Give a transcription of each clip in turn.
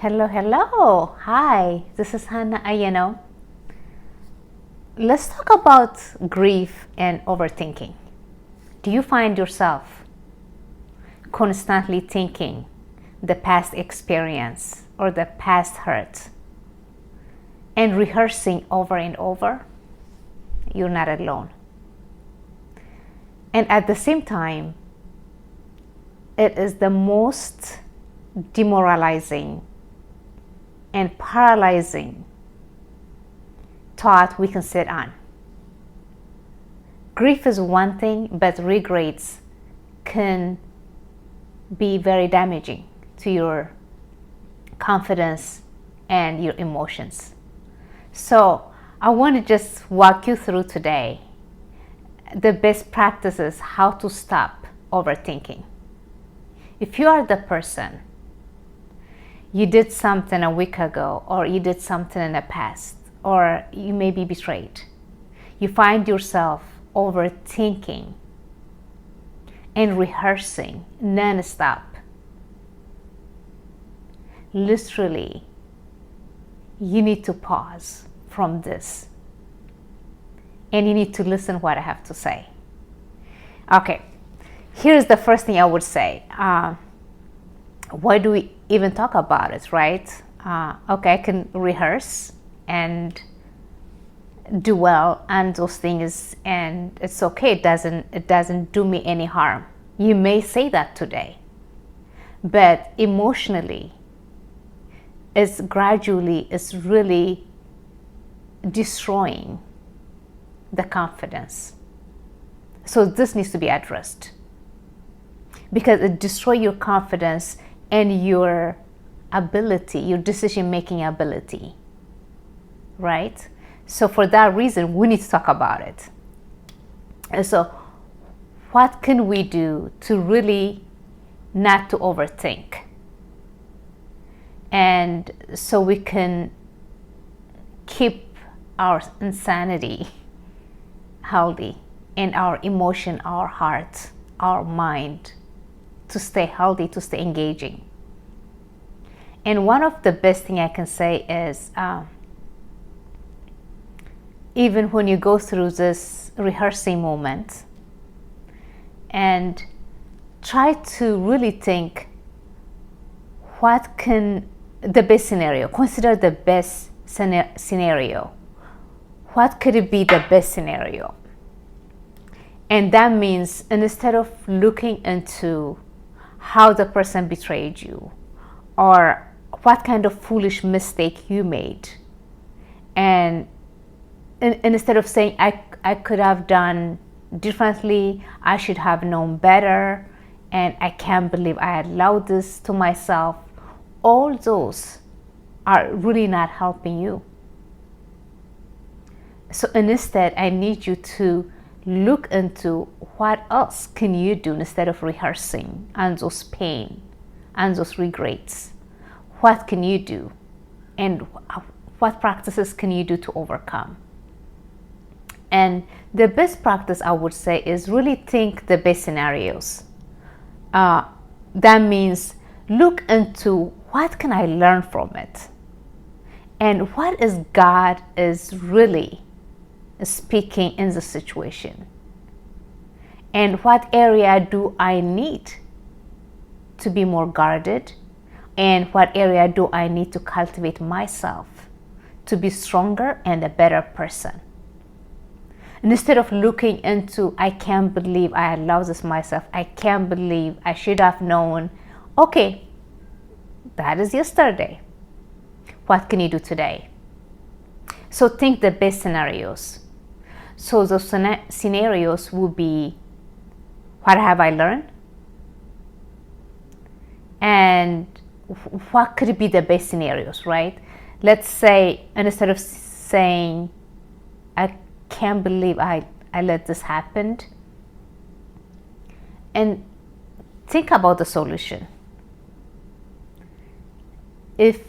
Hello, hello. Hi, this is Hannah Ayano. Let's talk about grief and overthinking. Do you find yourself constantly thinking the past experience or the past hurt and rehearsing over and over? You're not alone. And at the same time, it is the most demoralizing and paralyzing thought we can sit on. Grief is one thing, but regrets can be very damaging to your confidence and your emotions. So I want to just walk you through today the best practices how to stop overthinking. If you are the person, you did something a week ago, or you did something in the past, or you may be betrayed, you find yourself overthinking and rehearsing non-stop. Literally, you need to pause from this and you need to listen what I have to say. Okay, here's the first thing I would say. Why do we even talk about it, right? Okay, I can rehearse and do well and those things, and it's okay. It doesn't do me any harm. You may say that today, but emotionally, it's really destroying the confidence. So this needs to be addressed because it destroys your confidence and your ability, your decision-making ability, right? So for that reason, we need to talk about it. And so what can we do to really not to overthink? And so we can keep our insanity healthy and our emotion, our heart, our mind to stay healthy, to stay engaging. And one of the best thing I can say is even when you go through this rehearsing moment and try to really think the best scenario, consider the best scenario. What could it be the best scenario? And that means instead of looking into how the person betrayed you or what kind of foolish mistake you made, and instead of saying I could have done differently, I should have known better, and I can't believe I allowed this to myself, all those are really not helping you. So instead, I need you to look into what else can you do instead of rehearsing and those pain and those regrets. What can you do, and what practices can you do to overcome? And the best practice I would say is really think the best scenarios. That means look into what can I learn from it, and what is God is really speaking in the situation, and what area do I need to be more guarded, and what area do I need to cultivate myself to be stronger and a better person. And instead of looking into I can't believe I allowed this myself, I can't believe I should have known. Okay, that is yesterday. What can you do today? So think the best scenarios. So those scenarios will be, what have I learned? And what could be the best scenarios, right? Let's say, instead of saying, I can't believe I let this happen, and think about the solution. If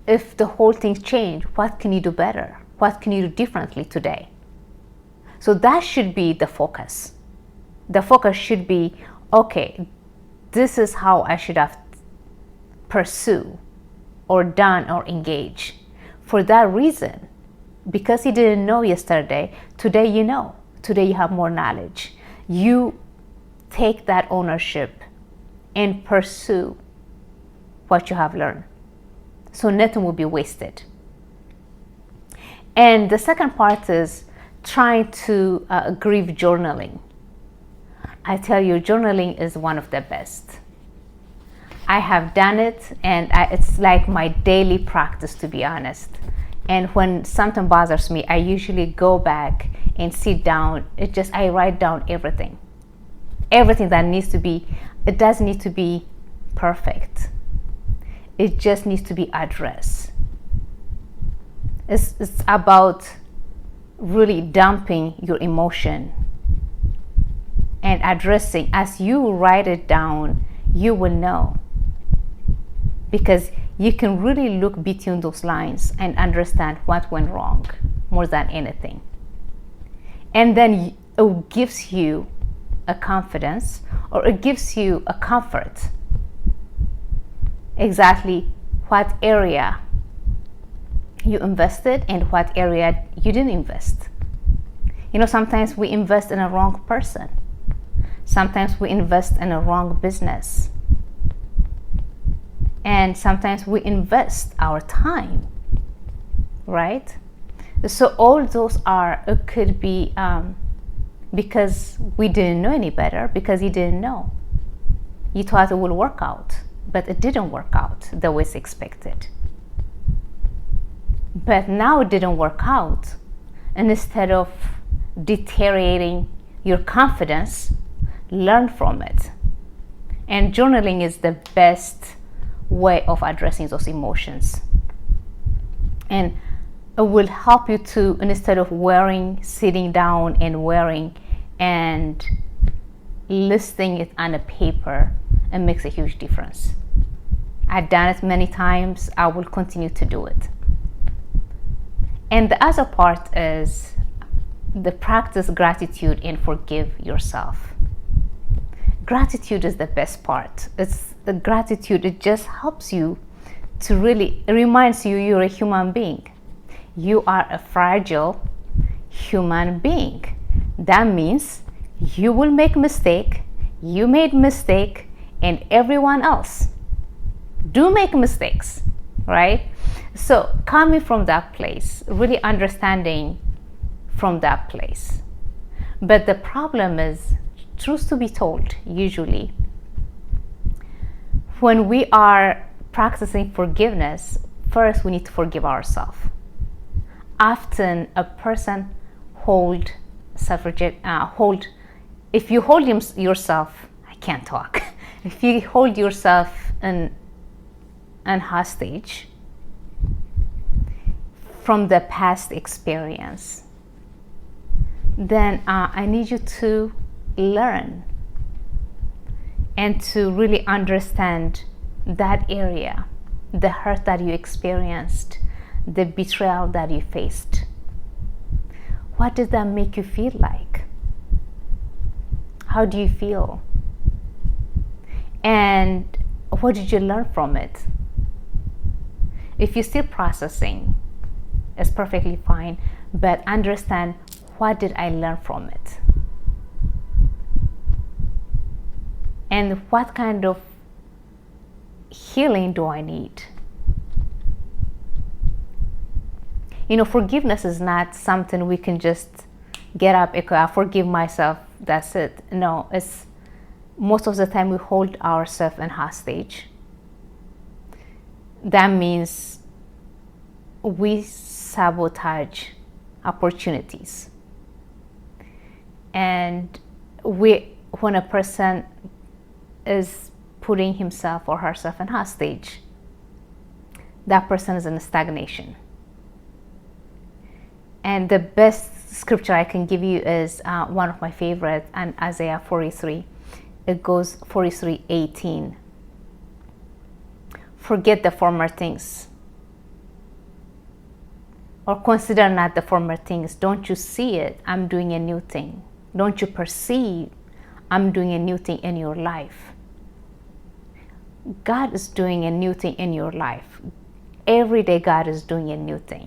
the whole thing changed, what can you do better? What can you do differently today? So that should be the focus. The focus should be, okay, this is how I should have pursue or done or engage. For that reason, because you didn't know yesterday, today you know. Today you have more knowledge. You take that ownership and pursue what you have learned. So nothing will be wasted. And the second part is trying to grieve journaling. I tell you, journaling is one of the best. I have done it, and it's like my daily practice, to be honest. And when something bothers me, I usually go back and sit down. I write down everything that needs to be. It doesn't need to be perfect. It just needs to be addressed. It's about really dumping your emotion and addressing. As you write it down, you will know, because you can really look between those lines and understand what went wrong more than anything. And then it gives you a confidence, or it gives you a comfort, exactly what area you invested and what area you didn't invest. Sometimes we invest in a wrong person. Sometimes we invest in a wrong business. And sometimes we invest our time, right? So all those it could be because we didn't know any better, because you didn't know. You thought it would work out, but it didn't work out the way it's expected. But now it didn't work out. And instead of deteriorating your confidence, learn from it. And journaling is the best way of addressing those emotions. And it will help you to, instead of sitting down and worrying and listing it on a paper, it makes a huge difference. I've done it many times. I will continue to do it. And the other part is the practice gratitude and forgive yourself. Gratitude is the best part. It's the gratitude. It just helps you to really, it reminds you you're a human being. You are a fragile human being. That means you will make mistake. You made mistake, and everyone else do make mistakes, right? So coming from that place, really understanding from that place. But the problem is, truth to be told, usually when we are practicing forgiveness, first we need to forgive ourselves. Often a person if you hold yourself, I can't talk. If you hold yourself in hostage from the past experience, then I need you to learn and to really understand that area, the hurt that you experienced, the betrayal that you faced. What does that make you feel like? How do you feel? And what did you learn from it? If you're still processing, it's perfectly fine, but understand, what did I learn from it? And what kind of healing do I need? Forgiveness is not something we can just get up, I forgive myself, that's it. No, it's most of the time we hold ourselves in hostage. That means we sabotage opportunities. And when a person is putting himself or herself in hostage, that person is in stagnation. And the best scripture I can give you is one of my favorites, and Isaiah 43. It goes 43:18. Forget the former things, or consider not the former things. Don't you see it? I'm doing a new thing. Don't you perceive? I'm doing a new thing in your life. God is doing a new thing in your life. every day God is doing a new thing.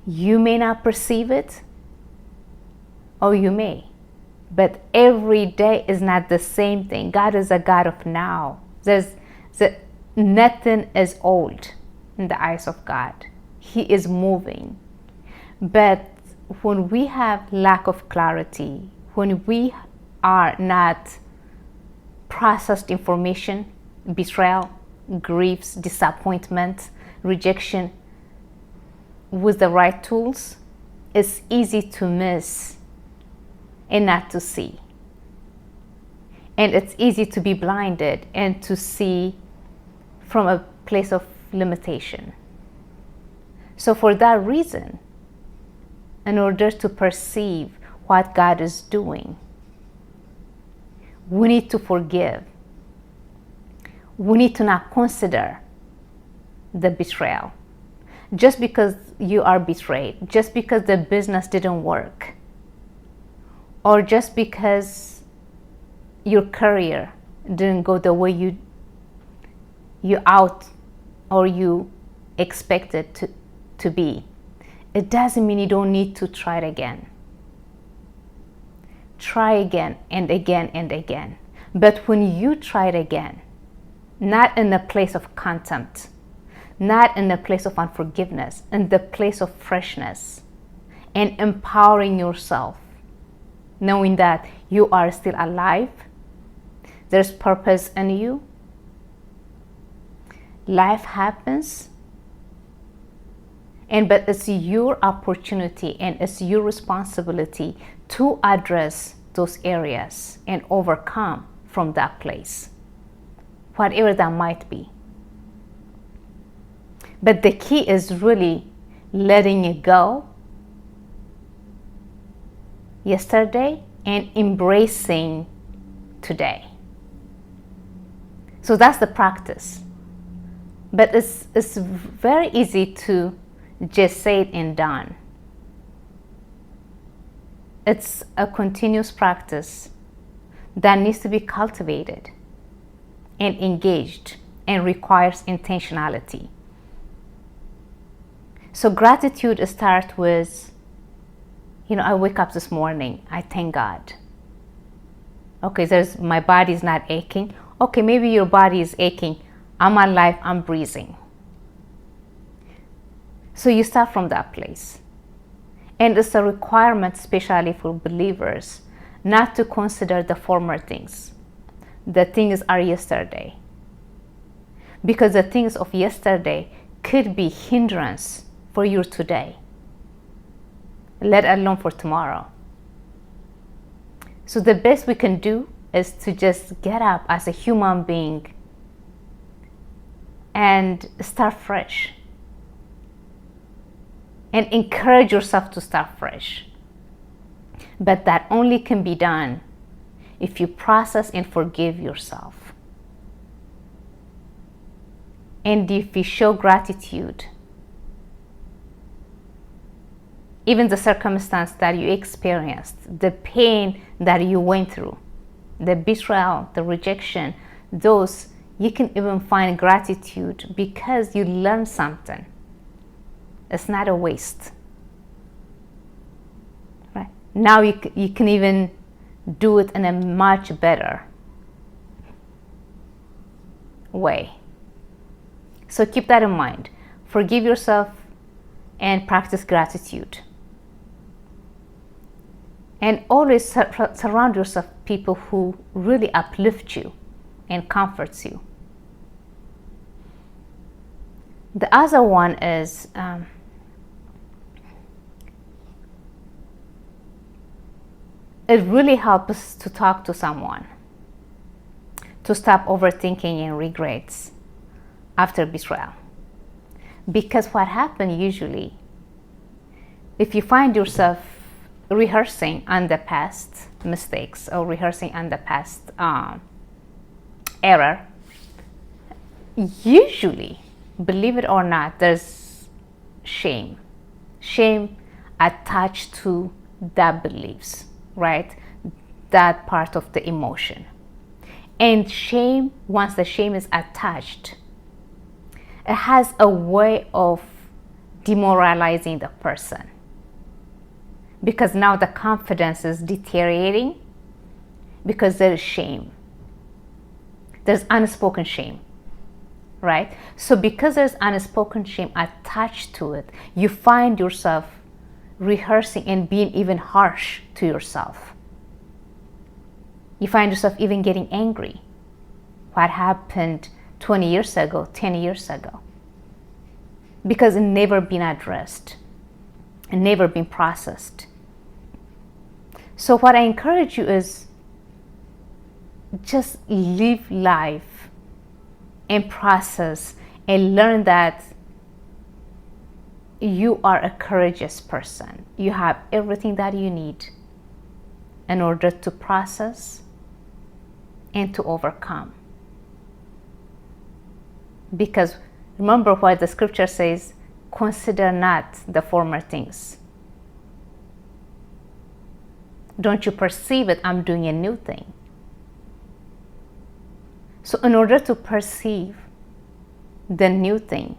You may not perceive it, or you may, but every day is not the same thing. God is a God of now. Nothing is old in the eyes of God. He is moving. But when we have lack of clarity, when we are not processed information, betrayal, griefs, disappointment, rejection with the right tools, it's easy to miss and not to see. And it's easy to be blinded and to see from a place of limitation. So for that reason, in order to perceive what God is doing, we need to forgive. We need to not consider the betrayal. Just because you are betrayed, just because the business didn't work, or just because your career didn't go the way you out or you expected to be, it doesn't mean you don't need to try it again. Try again and again and again. But when you try it again, not in a place of contempt, not in a place of unforgiveness, in the place of freshness and empowering yourself, knowing that you are still alive, there's purpose in you, life happens, but it's your opportunity and it's your responsibility to address those areas and overcome from that place, whatever that might be. But the key is really letting it go yesterday and embracing today. So that's the practice. But it's very easy to just say it and done. It's a continuous practice that needs to be cultivated and engaged and requires intentionality. So gratitude starts with, I wake up this morning, I thank God. Okay, my body is not aching. Okay, maybe your body is aching. I'm alive, I'm breathing. So you start from that place. And it's a requirement, especially for believers, not to consider the former things. The things are yesterday. Because the things of yesterday could be hindrance for you today, let alone for tomorrow. So the best we can do is to just get up as a human being and start fresh. And encourage yourself to start fresh. But that only can be done if you process and forgive yourself. And if you show gratitude, even the circumstance that you experienced, the pain that you went through, the betrayal, the rejection, those, you can even find gratitude because you learned something. It's not a waste. Right? Now you can even do it in a much better way. So keep that in mind. Forgive yourself and practice gratitude. And always surround yourself with people who really uplift you and comforts you. The other one is it really helps to talk to someone, to stop overthinking and regrets after betrayal. Because what happens usually, if you find yourself rehearsing on the past mistakes or rehearsing on the past error, usually, believe it or not, there's shame attached to that beliefs, right? That part of the emotion. And shame, once the shame is attached, it has a way of demoralizing the person, because now the confidence is deteriorating because there is shame. There's unspoken shame, right? So because there's unspoken shame attached to it, you find yourself rehearsing and being even harsh to yourself. You find yourself even getting angry. What happened 20 years ago, 10 years ago? Because it never been addressed and never been processed. So what I encourage you is just live life and process and learn that you are a courageous person. You have everything that you need in order to process and to overcome. Because remember what the scripture says, consider not the former things. Don't you perceive it? I'm doing a new thing. So in order to perceive the new thing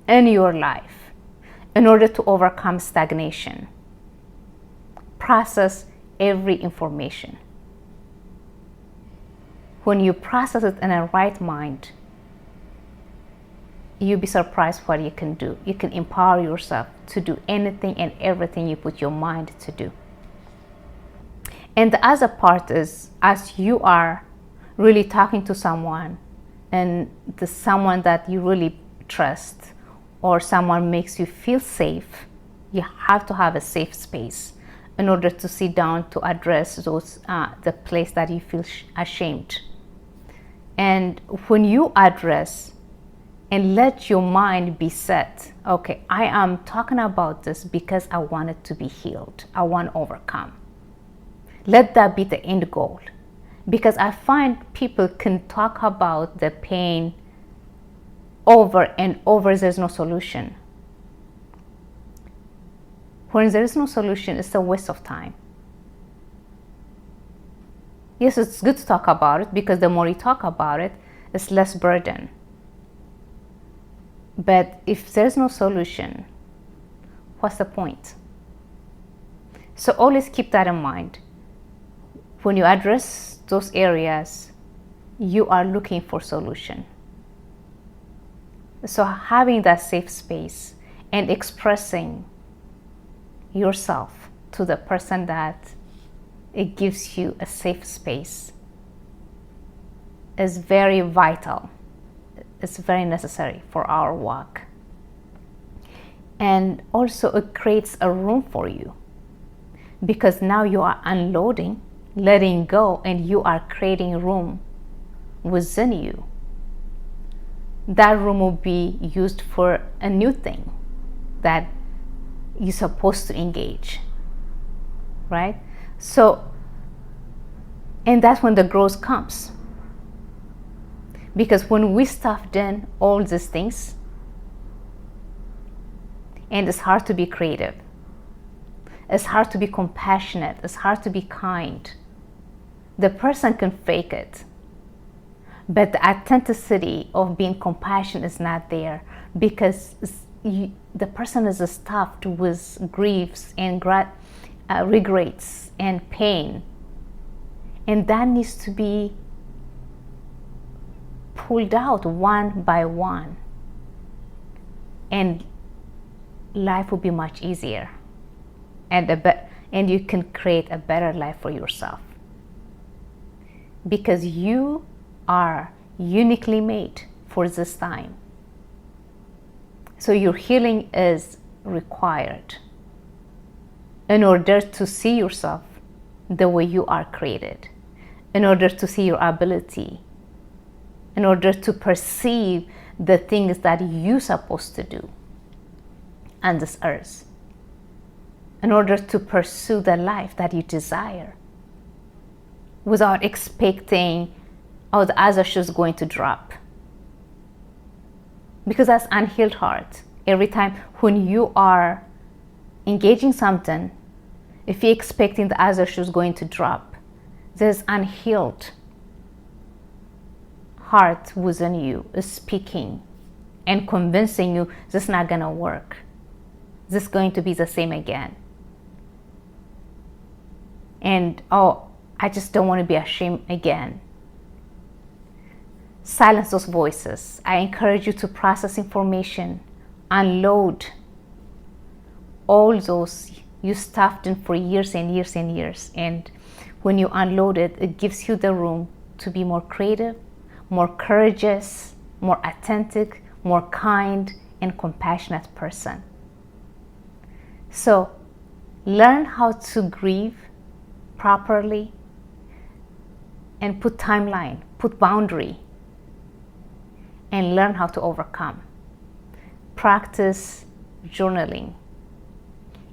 in your life, in order to overcome stagnation, process every information. When you process it in a right mind, you'll be surprised what you can do. You can empower yourself to do anything and everything you put your mind to do. And the other part is, as you are really talking to someone, and the someone that you really trust, or someone makes you feel safe, you have to have a safe space in order to sit down to address those the place that you feel ashamed. And when you address and let your mind be set, okay, I am talking about this because I want it to be healed. I want to overcome. Let that be the end goal. Because I find people can talk about the pain over and over, there's no solution. When there is no solution, it's a waste of time. Yes, it's good to talk about it, because the more you talk about it, it's less burden. But if there's no solution, what's the point? So always keep that in mind. When you address those areas, you are looking for solution. So having that safe space and expressing yourself to the person that it gives you a safe space is very vital. It's very necessary for our walk. And also it creates a room for you, because now you are unloading, letting go, and you are creating room within you. That room will be used for a new thing that you're supposed to engage, right? So, and that's when the growth comes. Because when we stuffed in all these things, and it's hard to be creative, it's hard to be compassionate, it's hard to be kind. The person can fake it, but the authenticity of being compassionate is not there, because the person is stuffed with griefs and regrets and pain, and that needs to be pulled out one by one, and life will be much easier, and you can create a better life for yourself, because you are uniquely made for this time. So your healing is required in order to see yourself the way you are created, in order to see your ability, in order to perceive the things that you're supposed to do on this earth, in order to pursue the life that you desire without expecting, oh, the other shoe is going to drop. Because that's unhealed heart. Every time when you are engaging something, if you're expecting the other shoe is going to drop, there's unhealed heart within you is speaking and convincing you this is not going to work. This is going to be the same again. And oh, I just don't want to be ashamed again. Silence those voices. I encourage you to process information, unload all those you stuffed in for years and years and years. And when you unload it, it gives you the room to be more creative, more courageous, more authentic, more kind and compassionate person. So learn how to grieve properly and put timeline, put boundary, and learn how to overcome. Practice journaling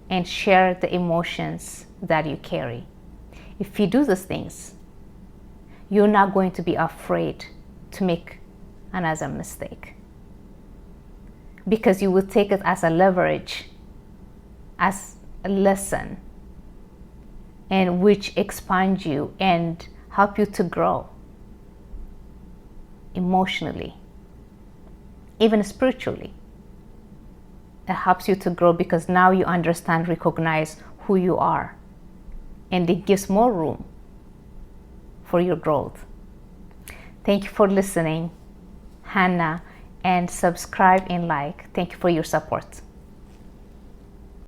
and share the emotions that you carry. If you do these things, you're not going to be afraid to make another mistake, because you will take it as a leverage, as a lesson, and which expands you and help you to grow emotionally, even spiritually. It helps you to grow because now you understand, recognize who you are, and it gives more room for your growth. Thank you for listening, Hannah, and subscribe and like. Thank you for your support.